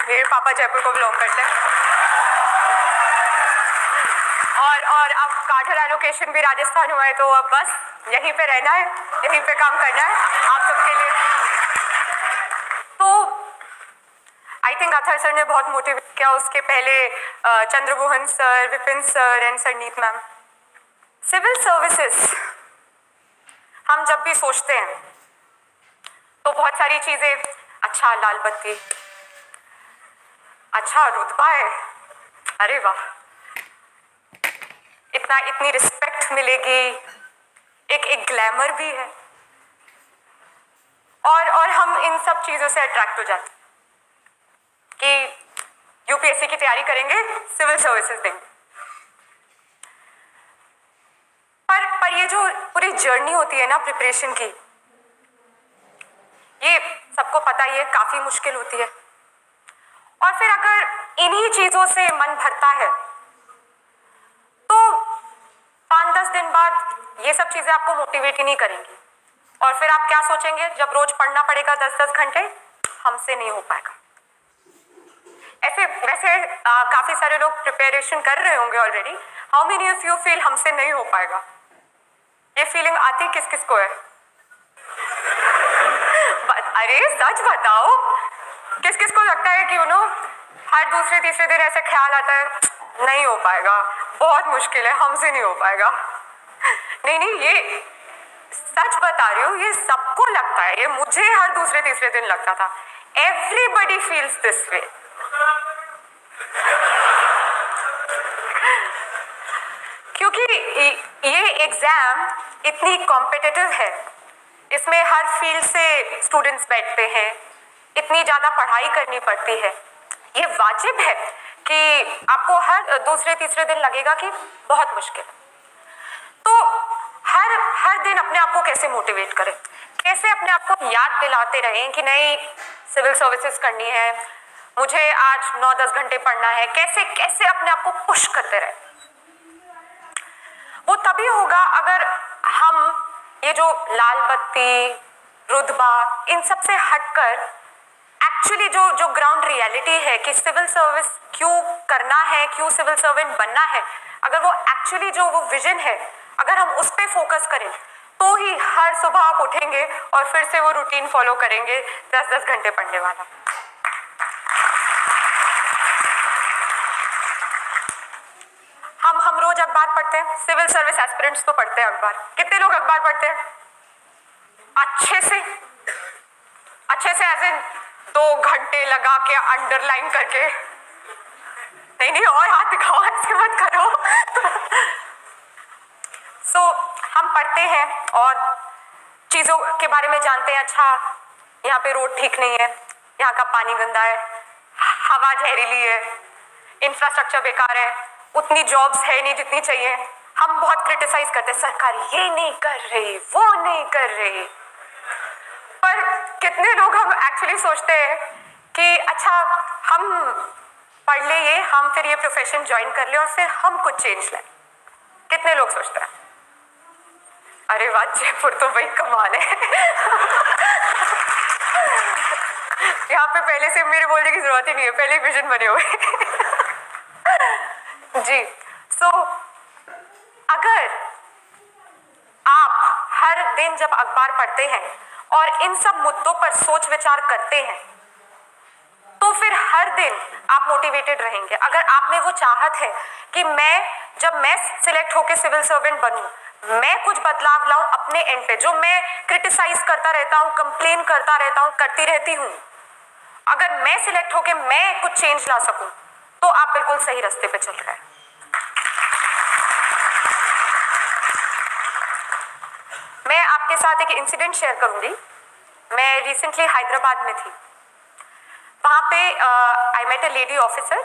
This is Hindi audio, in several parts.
मेरे पापा जयपुर को बिलोंग करते हैं और अब काठर एलोकेशन भी राजस्थान हुआ है, तो अब बस यहीं पे रहना है, यहीं पे काम करना है आप सबके लिए। तो आई थिंक अथर सर ने बहुत मोटिवेट किया, उसके पहले Chandramohan sir, Vipin sir and Sarneet ma'am. Civil services हम जब भी सोचते हैं तो बहुत सारी चीजें, अच्छा लाल बत्ती, अच्छा रुतबा है, अरे वाह, इतनी रिस्पेक्ट मिलेगी, एक ग्लैमर भी है, और हम इन सब चीजों से अट्रैक्ट हो जाते कि यूपीएससी की तैयारी करेंगे, सिविल सर्विसेज देंगे। पर ये जो पूरी जर्नी होती है ना प्रिपरेशन की, ये सबको पता ही है काफी मुश्किल होती है। और फिर अगर इन्हीं चीजों से मन भरता है तो 5-10 दिन बाद ये सब चीजें आपको मोटिवेट ही नहीं करेंगी, और फिर आप क्या सोचेंगे, जब रोज पढ़ना पड़ेगा 10-10 घंटे, हमसे नहीं हो पाएगा। ऐसे वैसे काफी सारे लोग प्रिपरेशन कर रहे होंगे already. How many of you feel हमसे नहीं हो पाएगा? ये फीलिंग आती किस किस को है? अरे सच बताओ, किस किस को लगता है कि हर दूसरे तीसरे दिन ऐसे ख्याल आता है, नहीं हो पाएगा, बहुत मुश्किल है, हमसे नहीं हो पाएगा? नहीं, ये सच बता रही हूँ, ये सबको लगता है, ये मुझे हर दूसरे तीसरे दिन लगता था। Everybody feels this way. क्योंकि ये एग्जाम इतनी कॉम्पिटिटिव है, इसमें हर फील्ड से स्टूडेंट्स बैठते हैं, इतनी ज्यादा पढ़ाई करनी पड़ती है। ये वाजिब है कि आपको हर दूसरे तीसरे दिन लगेगा कि बहुत मुश्किल। तो हर दिन अपने आप को कैसे मोटिवेट करें, कैसे अपने आप को याद दिलाते रहें कि नहीं, सिविल सर्विसेज करनी है, मुझे आज 9-10 घंटे पढ़ना है, कैसे कैसे अपने आप को पुश करते रहें। वो तभी होगा अगर हम ये जो लाल बत्ती, रुतबा, इन सब से हटकर एक्चुअली जो ग्राउंड रियलिटी है कि सिविल सर्विस क्यों करना है, क्यों सिविल सर्वेंट बनना है, अगर वो एक्चुअली जो वो विजन है, अगर हम उस पर फोकस करें, तो ही हर सुबह आप उठेंगे और फिर से वो रूटीन फॉलो करेंगे 10-10 घंटे पढ़ने वाला। हम रोज अखबार पढ़ते हैं, सिविल सर्विस एस्पिरेंट्स तो पढ़ते हैं अखबार। कितने लोग अखबार पढ़ते हैं अच्छे से एज इन 2 घंटे लगा के अंडरलाइन करके? नहीं, और हाथ दिखाओ, ऐसे मत करो। सो हम पढ़ते हैं और चीजों के बारे में जानते हैं, अच्छा यहाँ पे रोड ठीक नहीं है, यहाँ का पानी गंदा है, हवा जहरीली है, इंफ्रास्ट्रक्चर बेकार है, उतनी जॉब्स है नहीं जितनी चाहिए। हम बहुत क्रिटिसाइज करते हैं, सरकार ये नहीं कर रही, वो नहीं कर रही। पर कितने लोग हम एक्चुअली सोचते हैं कि अच्छा हम पढ़ ले ये, हम फिर ये प्रोफेशन ज्वाइन कर ले और फिर हम कुछ चेंज लाए? कितने लोग सोचते हैं? अरे वाह, जयपुर तो भाई कमाल है। यहाँ पे पहले से मेरे बोलने की जरूरत ही नहीं है, पहले विजन बने हुए। जी, सो अगर आप हर दिन जब अखबार पढ़ते हैं और इन सब मुद्दों पर सोच विचार करते हैं, तो फिर हर दिन आप मोटिवेटेड रहेंगे। अगर आप में वो चाहत है कि जब मैं सिलेक्ट होकर सिविल सर्वेंट बनूं, मैं कुछ बदलाव लाऊं अपने एंड पे, जो मैं क्रिटिसाइज करता रहता हूं, कंप्लेन करता रहता हूं, करती रहती हूं, अगर मैं सिलेक्ट होकर मैं कुछ चेंज ला सकूं, तो आप बिल्कुल सही रास्ते पे चल रहे हैं। मैं आपके साथ एक इंसिडेंट शेयर करूंगी। मैं रिसेंटली हैदराबाद में थी, वहां पे I met a lady officer,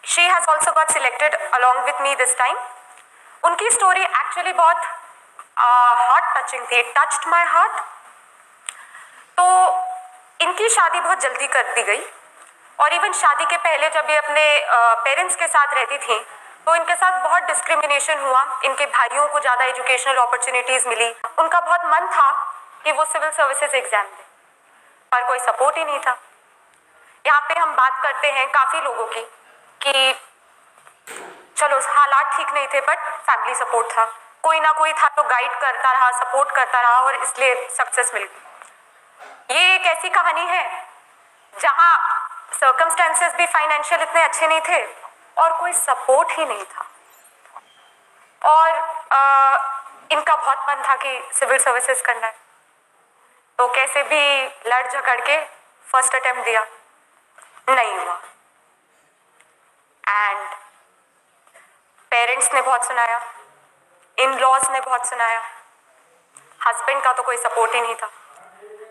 she has also got selected along with me this time. उनकी स्टोरी एक्चुअली बहुत हार्ट टचिंग थी, टच्ड माई हार्ट। तो इनकी शादी बहुत जल्दी कर दी गई, और इवन शादी के पहले जब ये अपने पेरेंट्स के साथ रहती थी, तो इनके साथ बहुत डिस्क्रिमिनेशन हुआ। इनके भाइयों को ज़्यादा एजुकेशनल अपॉर्चुनिटीज़ मिली। उनका बहुत मन था कि वो सिविल सर्विसेज एग्जाम दें, पर कोई सपोर्ट ही नहीं था। यहाँ पे हम बात करते हैं काफ़ी लोगों की कि चलो हालात ठीक नहीं थे बट फैमिली सपोर्ट था, कोई ना कोई था तो गाइड करता रहा, सपोर्ट करता रहा और इसलिए सक्सेस मिल गई। ये एक ऐसी कहानी है जहाँ सर्कमस्टेंसेस भी फाइनेंशियल इतने अच्छे नहीं थे और कोई सपोर्ट ही नहीं था और इनका बहुत मन था कि सिविल सर्विसेज करना है, तो कैसे भी लड़ झगड़ के फर्स्ट अटेम्प्ट दिया, नहीं हुआ। एंड पेरेंट्स ने बहुत सुनाया, इन लॉज ने बहुत सुनाया, हस्बैंड का तो कोई सपोर्ट ही नहीं था,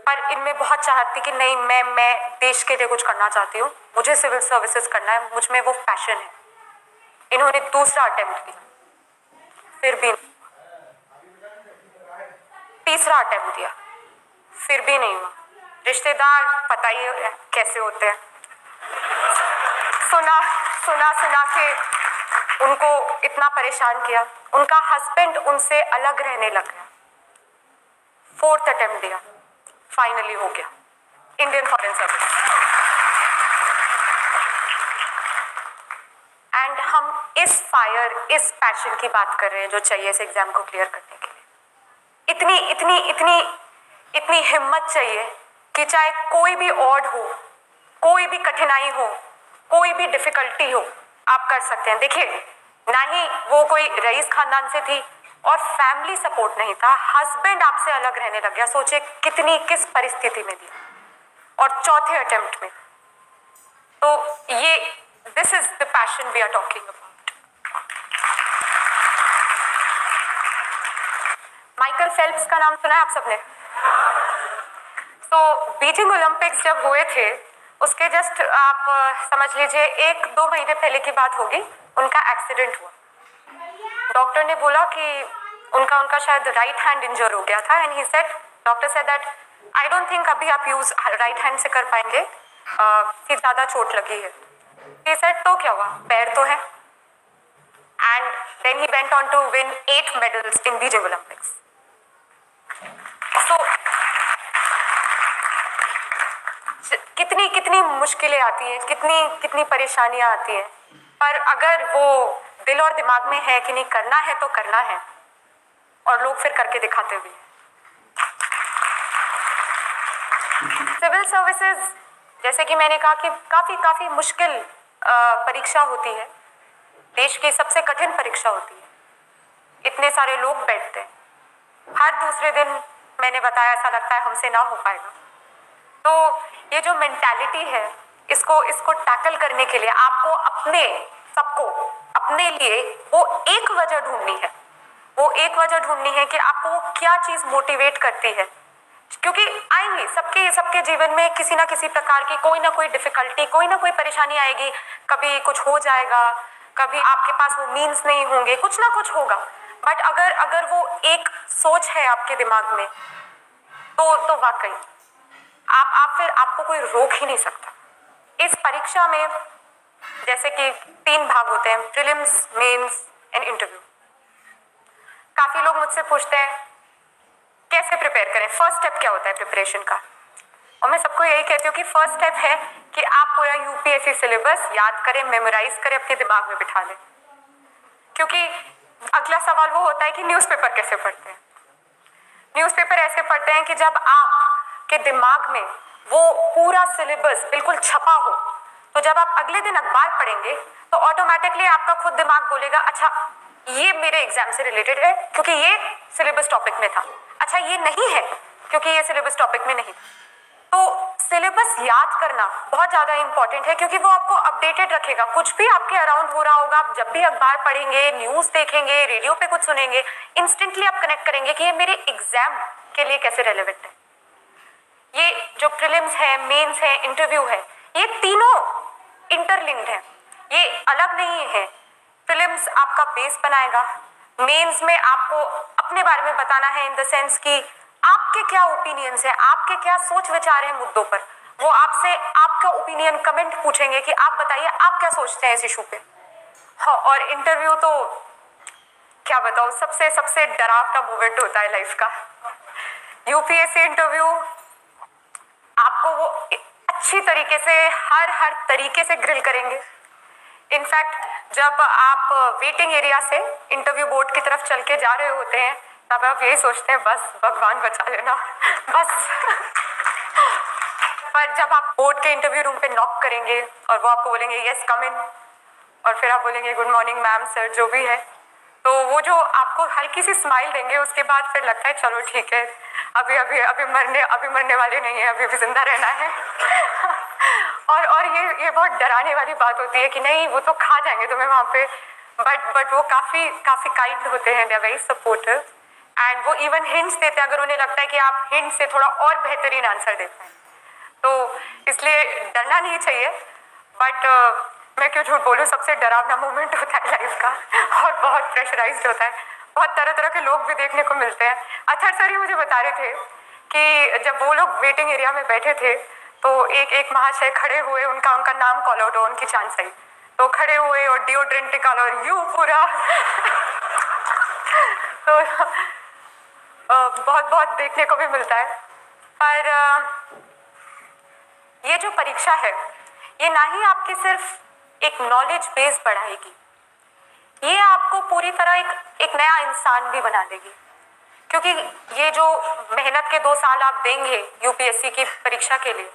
पर इनमें बहुत चाहत थी कि नहीं मैं देश के लिए कुछ करना चाहती हूँ, मुझे सिविल सर्विसेज करना है, मुझ में वो पैशन है। इन्होंने दूसरा अटेम्प्ट किया, फिर भी, तीसरा अटेम्प्ट दिया, फिर भी नहीं हुआ। रिश्तेदार पता ही कैसे होते हैं, सुना सुना सुना के उनको इतना परेशान किया, उनका हस्बैंड उनसे अलग रहने लग गया। फोर्थ अटेम्प्ट दिया, फाइनली हो गया, इंडियन फॉरेन सर्विस। एंड हम इस फायर, इस पैशन की बात कर रहे हैं जो चाहिए इस एग्जाम को क्लियर करने के लिए। इतनी इतनी इतनी इतनी हिम्मत चाहिए कि चाहे कोई भी ऑड हो, कोई भी कठिनाई हो, कोई भी डिफिकल्टी हो, आप कर सकते हैं। देखिए, ना ही वो कोई रईस खानदान से थी और फैमिली सपोर्ट नहीं था, हस्बैंड आपसे अलग रहने लग गया, सोचिए कितनी, किस परिस्थिति में थी, और चौथे अटेम्प्ट में। तो ये this is the passion we are talking about. Michael Phelps का नाम सुना है आप सबने? तो बीजिंग ओलंपिक्स जब हुए थे उसके जस्ट आप समझ लीजिए 1-2 महीने पहले की बात होगी, उनका एक्सीडेंट हुआ। डॉक्टर ने बोला कि उनका शायद राइट हैंड इंजर हो गया था, and he said, doctor said that I don't think अभी आप यूज राइट हैंड से कर पाएंगे, कि ज़्यादा चोट लगी है। ही सेड तो क्या हुआ, पैर तो है। And then he went on to win 8 medals in Beijing Olympics. So कितनी कितनी मुश्किलें आती हैं, कितनी कितनी परेशानियां आती हैं, पर अगर वो दिल और दिमाग में है कि नहीं करना है तो करना है, और लोग फिर करके दिखाते भी। सिविल सर्विसेज, जैसे कि मैंने कहा कि काफ़ी मुश्किल परीक्षा होती है, देश की सबसे कठिन परीक्षा होती है। इतने सारे लोग बैठते हैं, हर दूसरे दिन मैंने बताया ऐसा लगता है हमसे ना हो पाएगा। तो ये जो मेंटालिटी है, इसको टैकल करने के लिए आपको सबको अपने लिए वो एक वजह ढूंढनी है, वो एक वजह ढूंढनी है कि आपको वो क्या चीज़ मोटिवेट करती है। क्योंकि आएंगे सबके जीवन में किसी ना किसी प्रकार की कोई ना कोई डिफिकल्टी, कोई ना कोई परेशानी आएगी, कभी कुछ हो जाएगा, कभी आपके पास वो मीन्स नहीं होंगे, कुछ ना कुछ होगा। बट अगर वो एक सोच है आपके दिमाग में, तो वाकई आप फिर आपको कोई रोक ही नहीं सकता। इस परीक्षा में जैसे कि 3 भाग होते हैं, प्रीलिम्स, मेंस एंड इंटरव्यू। काफी लोग मुझसे पूछते हैं कैसे प्रिपेयर करें, फर्स्ट स्टेप क्या होता है प्रिपरेशन का, और मैं सबको यही कहती हूँ कि फर्स्ट स्टेप है कि आप पूरा यूपीएससी सिलेबस याद करें, मेमोराइज करें, अपने दिमाग में बिठा लें। क्योंकि अगला सवाल वो होता है कि न्यूज़पेपर कैसे पढ़ते हैं। न्यूज़पेपर ऐसे पढ़ते हैं कि जब आपके दिमाग में वो पूरा सिलेबस बिल्कुल छपा हो, तो जब आप अगले दिन अखबार पढ़ेंगे तो ऑटोमेटिकली आपका खुद दिमाग बोलेगा अच्छा ये मेरे एग्जाम से रिलेटेड है क्योंकि ये सिलेबस टॉपिक में था, अच्छा ये नहीं है क्योंकि ये सिलेबस टॉपिक में नहीं। तो सिलेबस याद करना बहुत ज़्यादा इंपॉर्टेंट है क्योंकि वो आपको अपडेटेड रखेगा। कुछ भी आपके अराउंड हो रहा होगा, आप जब भी अखबार पढ़ेंगे, न्यूज़ देखेंगे, रेडियो पे कुछ सुनेंगे, इंस्टेंटली आप कनेक्ट करेंगे कि ये मेरे एग्जाम के लिए कैसे रेलेवेंट है। ये जो प्रीलिम्स है, मेंस है, इंटरव्यू है, ये तीनों इंटरलिंक्ड है, ये अलग नहीं है। प्रीलिम्स आपका बेस बनाएगा, मेंस में आपको अपने बारे में बताना है इन द सेंस कि आपके क्या ओपिनियंस है, आपके क्या सोच विचार हैं मुद्दों पर, वो आपसे आपका ओपिनियन कमेंट पूछेंगे कि आप बताइए आप क्या सोचते हैं इस इशू पे। हाँ, और इंटरव्यू तो क्या बताओ, सबसे डरावना मोमेंट होता है लाइफ का। यूपीएससी इंटरव्यू आपको वो अच्छी तरीके से हर तरीके से ग्रिल करेंगे। इनफैक्ट जब आप वेटिंग एरिया से इंटरव्यू बोर्ड की तरफ चल के जा रहे होते हैं तब आप यही सोचते हैं बस भगवान बचा लेना बस। पर जब आप बोर्ड के इंटरव्यू रूम पे नॉक करेंगे और वो आपको बोलेंगे यस कम इन, और फिर आप बोलेंगे गुड मॉर्निंग मैम सर जो भी है, तो वो जो आपको हल्की सी स्माइल देंगे उसके बाद फिर लगता है चलो ठीक है, अभी मरने वाले नहीं है, अभी भी जिंदा रहना है। और ये बहुत डराने वाली बात होती है कि नहीं वो तो खा जाएंगे तुम्हें वहाँ पे, बट वो काफ़ी काइंड होते हैं, they are very supportive and वो इवन हिंट्स देते हैं अगर उन्हें लगता है कि आप हिंट से थोड़ा और बेहतरीन आंसर देते हैं। तो इसलिए डरना नहीं चाहिए, बट मैं क्यों झूठ बोलूँ, सबसे डरावना मोमेंट होता है लाइफ का और बहुत प्रेशराइज्ड होता है, बहुत तरह तरह के लोग भी देखने को मिलते हैं। अथर सर ही मुझे बता रहे थे कि जब वो लोग वेटिंग एरिया में बैठे थे तो एक महाशय खड़े हुए, उनका नाम कॉल आउट हो, उनकी चांस आई, तो खड़े हुए और डिओड्रेंट निकाला और यूं पूरा तो बहुत देखने को भी मिलता है। पर ये जो परीक्षा है ये ना ही आपके सिर्फ एक नॉलेज बेस बढ़ाएगी, ये आपको पूरी तरह एक नया इंसान भी बना देगी, क्योंकि ये जो मेहनत के 2 साल आप देंगे यूपीएससी की परीक्षा के लिए,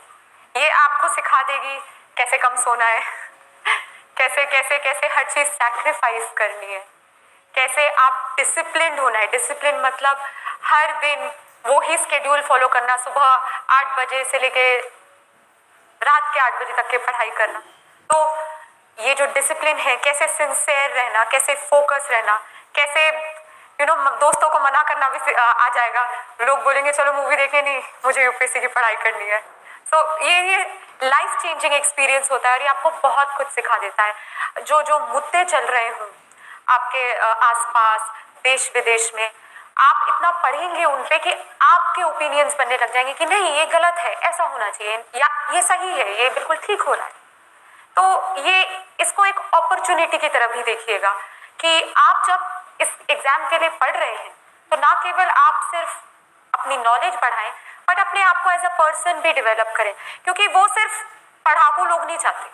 ये आपको सिखा देगी कैसे कम सोना है, कैसे हर चीज सैक्रिफाइस करनी है, कैसे आप डिसिप्लिन्ड होना है। डिसिप्लिन मतलब हर दिन वो ही स्केड्यूल फॉलो करना, सुबह 8 बजे से लेके रात के 8 बजे तक की पढ़ाई करना। तो ये जो डिसिप्लिन है, कैसे सिंसियर रहना, कैसे फोकस रहना, कैसे दोस्तों को मना करना भी आ जाएगा, लोग बोलेंगे चलो मूवी देखें, नहीं मुझे यूपीएससी की पढ़ाई करनी है। तो ये लाइफ चेंजिंग एक्सपीरियंस होता है और ये आपको बहुत कुछ सिखा देता है। जो मुद्दे चल रहे हों आपके आसपास देश विदेश में, आप इतना पढ़ेंगे उन पे कि आपके ओपिनियंस बनने लग जाएंगे कि नहीं ये गलत है, ऐसा होना चाहिए, या ये सही है, ये बिल्कुल ठीक हो रहा है। तो ये इसको एक अपॉर्चुनिटी की तरह भी देखिएगा कि आप जब इस एग्जाम के लिए पढ़ रहे हैं तो ना केवल आप सिर्फ अपनी नॉलेज बढ़ाएं बट अपने आप को एज अ पर्सन भी डेवलप करें, क्योंकि वो सिर्फ पढ़ाकू लोग नहीं चाहते,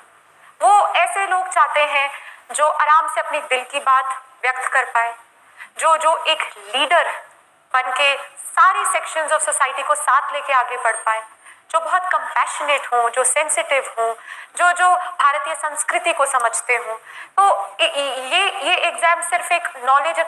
वो ऐसे लोग चाहते हैं जो आराम से अपनी दिल की बात व्यक्त कर पाए, जो एक लीडर बन के सारे सेक्शंस ऑफ सोसाइटी को साथ लेके आगे बढ़ पाए, जो बहुत कंपैशनेट हों, जो सेंसिटिव हों, जो भारतीय संस्कृति को समझते हों। तो ये एग्जाम सिर्फ एक नॉलेज